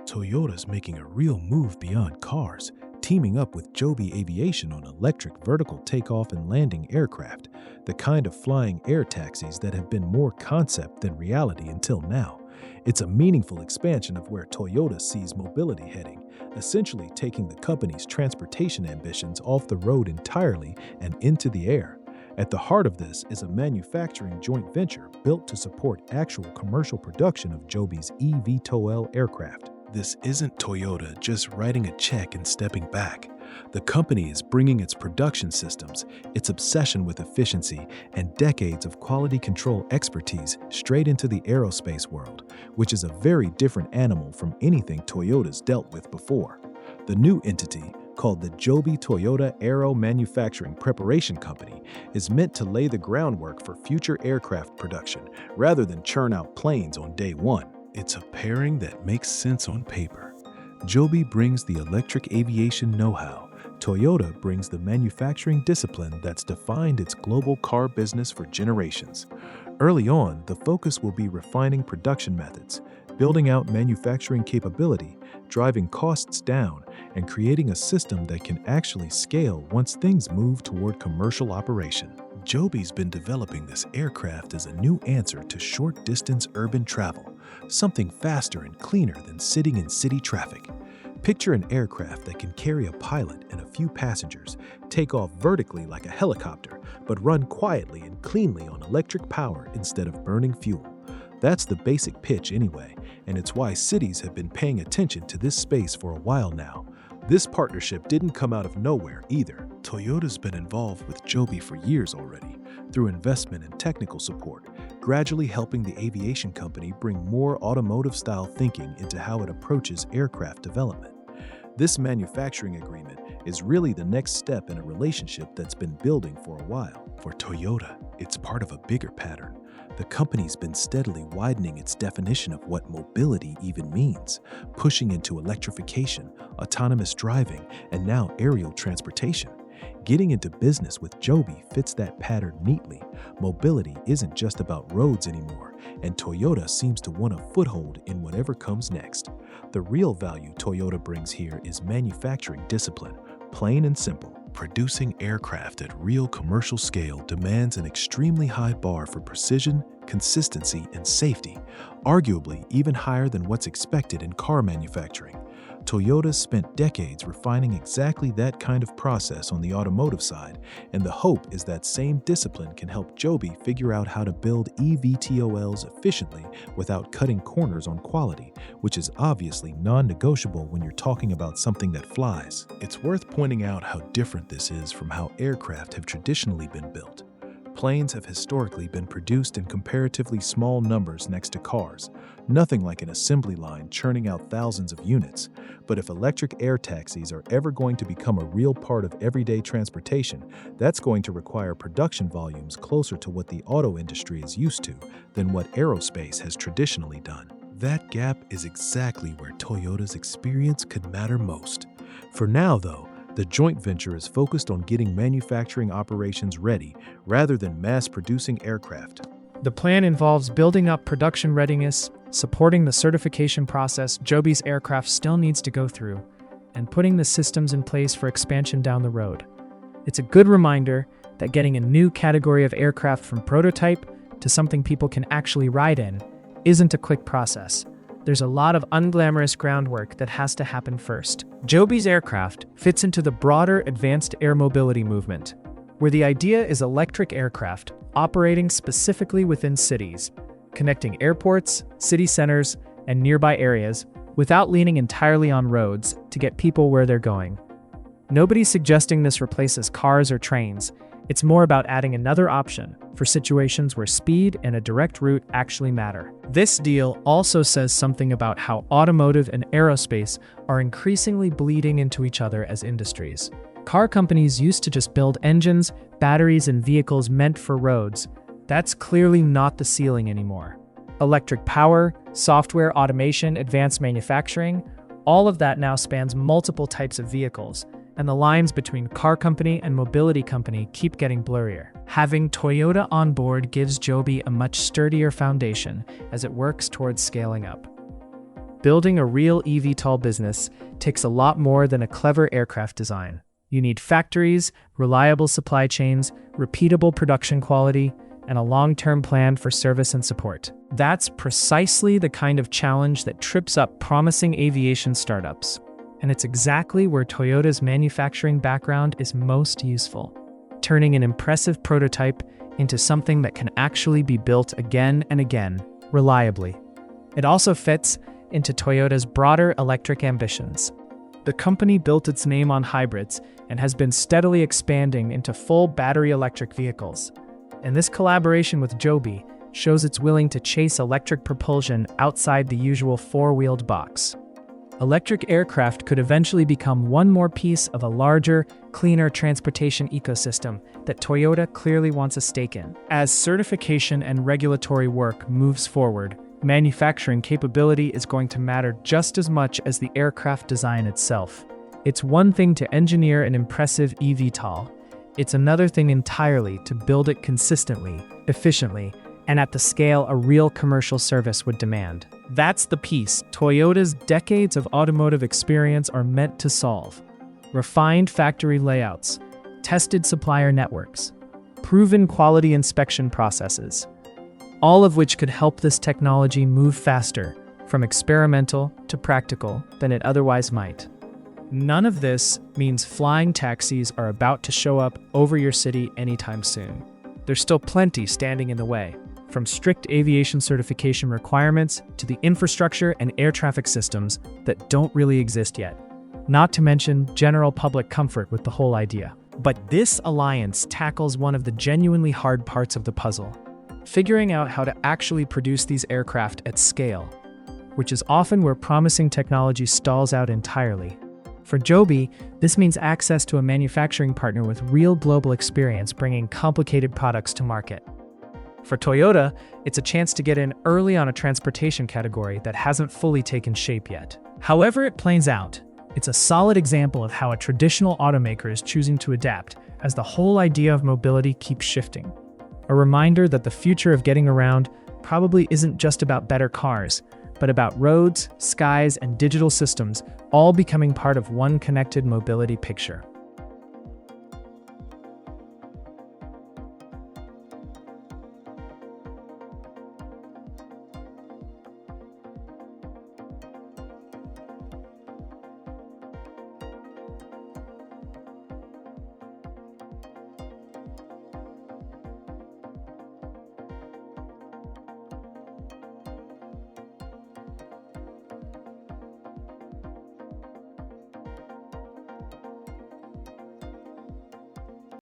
Toyota's making a real move beyond cars, teaming up with Joby Aviation on electric vertical takeoff and landing aircraft, the kind of flying air taxis that have been more concept than reality until now. It's a meaningful expansion of where Toyota sees mobility heading, essentially taking the company's transportation ambitions off the road entirely and into the air. At the heart of this is a manufacturing joint venture built to support actual commercial production of Joby's eVTOL aircraft. This isn't Toyota just writing a check and stepping back. The company is bringing its production systems, its obsession with efficiency, and decades of quality control expertise straight into the aerospace world, which is a very different animal from anything Toyota's dealt with before. The new entity, called the Joby Toyota Aero Manufacturing Preparation Company, is meant to lay the groundwork for future aircraft production rather than churn out planes on day one. It's a pairing that makes sense on paper. Joby brings the electric aviation know-how. Toyota brings the manufacturing discipline that's defined its global car business for generations. Early on, the focus will be refining production methods, building out manufacturing capability, driving costs down, and creating a system that can actually scale once things move toward commercial operation. Joby's been developing this aircraft as a new answer to short-distance urban travel, something faster and cleaner than sitting in city traffic. Picture an aircraft that can carry a pilot and a few passengers, take off vertically like a helicopter, but run quietly and cleanly on electric power instead of burning fuel. That's the basic pitch anyway, and it's why cities have been paying attention to this space for a while now. This partnership didn't come out of nowhere either. Toyota's been involved with Joby for years already, through investment and technical support, gradually helping the aviation company bring more automotive-style thinking into how it approaches aircraft development. This manufacturing agreement is really the next step in a relationship that's been building for a while. For Toyota, it's part of a bigger pattern. The company's been steadily widening its definition of what mobility even means, pushing into electrification, autonomous driving, and now aerial transportation. Getting into business with Joby fits that pattern neatly. Mobility isn't just about roads anymore, and Toyota seems to want a foothold in whatever comes next. The real value Toyota brings here is manufacturing discipline, plain and simple. Producing aircraft at real commercial scale demands an extremely high bar for precision, consistency, and safety, arguably even higher than what's expected in car manufacturing. Toyota spent decades refining exactly that kind of process on the automotive side, and the hope is that same discipline can help Joby figure out how to build eVTOLs efficiently without cutting corners on quality, which is obviously non-negotiable when you're talking about something that flies. It's worth pointing out how different this is from how aircraft have traditionally been built. Planes have historically been produced in comparatively small numbers next to cars, nothing like an assembly line churning out thousands of units. But if electric air taxis are ever going to become a real part of everyday transportation, that's going to require production volumes closer to what the auto industry is used to than what aerospace has traditionally done. That gap is exactly where Toyota's experience could matter most. For now, though, the joint venture is focused on getting manufacturing operations ready rather than mass-producing aircraft. The plan involves building up production readiness, supporting the certification process Joby's aircraft still needs to go through, and putting the systems in place for expansion down the road. It's a good reminder that getting a new category of aircraft from prototype to something people can actually ride in isn't a quick process. There's a lot of unglamorous groundwork that has to happen first. Joby's aircraft fits into the broader advanced air mobility movement, where the idea is electric aircraft operating specifically within cities, connecting airports, city centers, and nearby areas without leaning entirely on roads to get people where they're going. Nobody's suggesting this replaces cars or trains. It's more about adding another option for situations where speed and a direct route actually matter. This deal also says something about how automotive and aerospace are increasingly bleeding into each other as industries. Car companies used to just build engines, batteries, and vehicles meant for roads. That's clearly not the ceiling anymore. Electric power, software, automation, advanced manufacturing, all of that now spans multiple types of vehicles, and the lines between car company and mobility company keep getting blurrier. Having Toyota on board gives Joby a much sturdier foundation as it works towards scaling up. Building a real eVTOL business takes a lot more than a clever aircraft design. You need factories, reliable supply chains, repeatable production quality, and a long-term plan for service and support. That's precisely the kind of challenge that trips up promising aviation startups. And it's exactly where Toyota's manufacturing background is most useful, turning an impressive prototype into something that can actually be built again and again, reliably. It also fits into Toyota's broader electric ambitions. The company built its name on hybrids and has been steadily expanding into full battery electric vehicles. And this collaboration with Joby shows it's willing to chase electric propulsion outside the usual four-wheeled box. Electric aircraft could eventually become one more piece of a larger, cleaner transportation ecosystem that Toyota clearly wants a stake in. As certification and regulatory work moves forward, manufacturing capability is going to matter just as much as the aircraft design itself. It's one thing to engineer an impressive eVTOL. It's another thing entirely to build it consistently, efficiently, and at the scale a real commercial service would demand. That's the piece Toyota's decades of automotive experience are meant to solve. Refined factory layouts, tested supplier networks, proven quality inspection processes, all of which could help this technology move faster from experimental to practical than it otherwise might. None of this means flying taxis are about to show up over your city anytime soon. There's still plenty standing in the way, from strict aviation certification requirements to the infrastructure and air traffic systems that don't really exist yet, not to mention general public comfort with the whole idea. But this alliance tackles one of the genuinely hard parts of the puzzle, figuring out how to actually produce these aircraft at scale, which is often where promising technology stalls out entirely. For Joby, this means access to a manufacturing partner with real global experience bringing complicated products to market. For Toyota, it's a chance to get in early on a transportation category that hasn't fully taken shape yet. However it plays out, it's a solid example of how a traditional automaker is choosing to adapt as the whole idea of mobility keeps shifting. A reminder that the future of getting around probably isn't just about better cars, but about roads, skies, and digital systems all becoming part of one connected mobility picture.